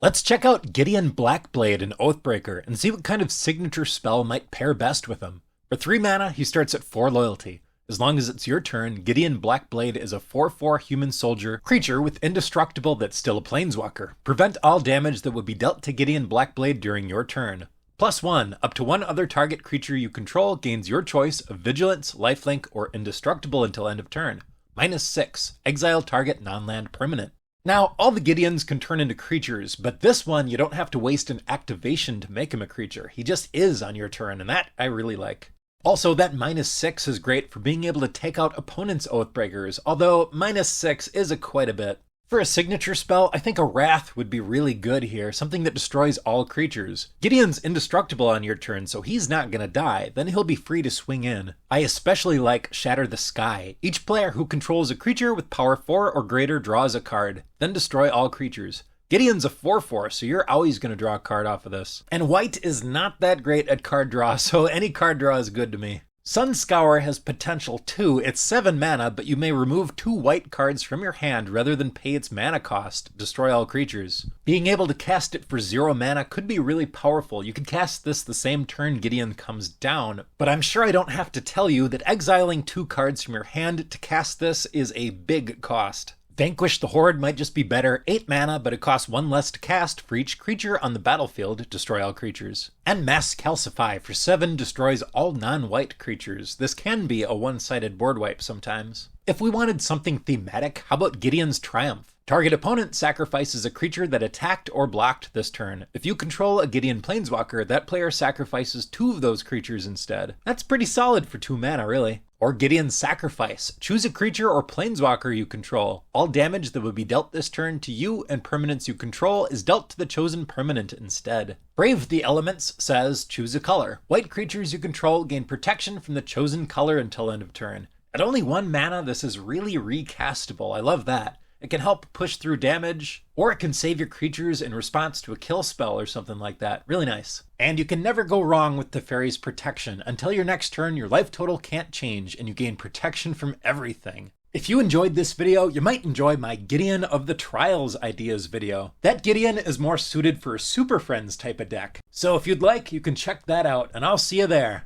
Let's check out Gideon Blackblade in Oathbreaker and see what kind of signature spell might pair best with him. For 3 mana, he starts at 4 loyalty. As long as it's your turn, Gideon Blackblade is a 4/4 human soldier creature with indestructible that's still a planeswalker. Prevent all damage that would be dealt to Gideon Blackblade during your turn. +1, up to 1 other target creature you control gains your choice of Vigilance, Lifelink, or Indestructible until end of turn. -6, exile target non-land permanent. Now, all the Gideons can turn into creatures, but this one you don't have to waste an activation to make him a creature. He just is on your turn, and that I really like. Also, that -6 is great for being able to take out opponents' Oathbreakers, although -6 is quite a bit. For a signature spell, I think a Wrath would be really good here, something that destroys all creatures. Gideon's indestructible on your turn, so he's not gonna die, then he'll be free to swing in. I especially like Shatter the Sky. Each player who controls a creature with power 4 or greater draws a card, then destroy all creatures. Gideon's a 4/4, so you're always going to draw a card off of this. And white is not that great at card draw, so any card draw is good to me. Sunscour has potential too. It's 7 mana, but you may remove 2 white cards from your hand rather than pay its mana cost, destroy all creatures. Being able to cast it for 0 mana could be really powerful. You could cast this the same turn Gideon comes down, but I'm sure I don't have to tell you that exiling 2 cards from your hand to cast this is a big cost. Vanquish the Horde might just be better, 8 mana, but it costs 1 less to cast for each creature on the battlefield, destroy all creatures. And Mass Calcify for 7 destroys all non-white creatures. This can be a one-sided board wipe sometimes. If we wanted something thematic, how about Gideon's Triumph? Target opponent sacrifices a creature that attacked or blocked this turn. If you control a Gideon Planeswalker, that player sacrifices 2 of those creatures instead. That's pretty solid for 2 mana, really. Or Gideon's Sacrifice. Choose a creature or planeswalker you control. All damage that would be dealt this turn to you and permanents you control is dealt to the chosen permanent instead. Brave the Elements says choose a color. White creatures you control gain protection from the chosen color until end of turn. At only 1 mana, this is really recastable. I love that. It can help push through damage, or it can save your creatures in response to a kill spell or something like that. Really nice. And you can never go wrong with Teferi's Protection. Until your next turn, your life total can't change, and you gain protection from everything. If you enjoyed this video, you might enjoy my Gideon of the Trials Ideas video. That Gideon is more suited for a Super Friends type of deck. So if you'd like, you can check that out, and I'll see you there.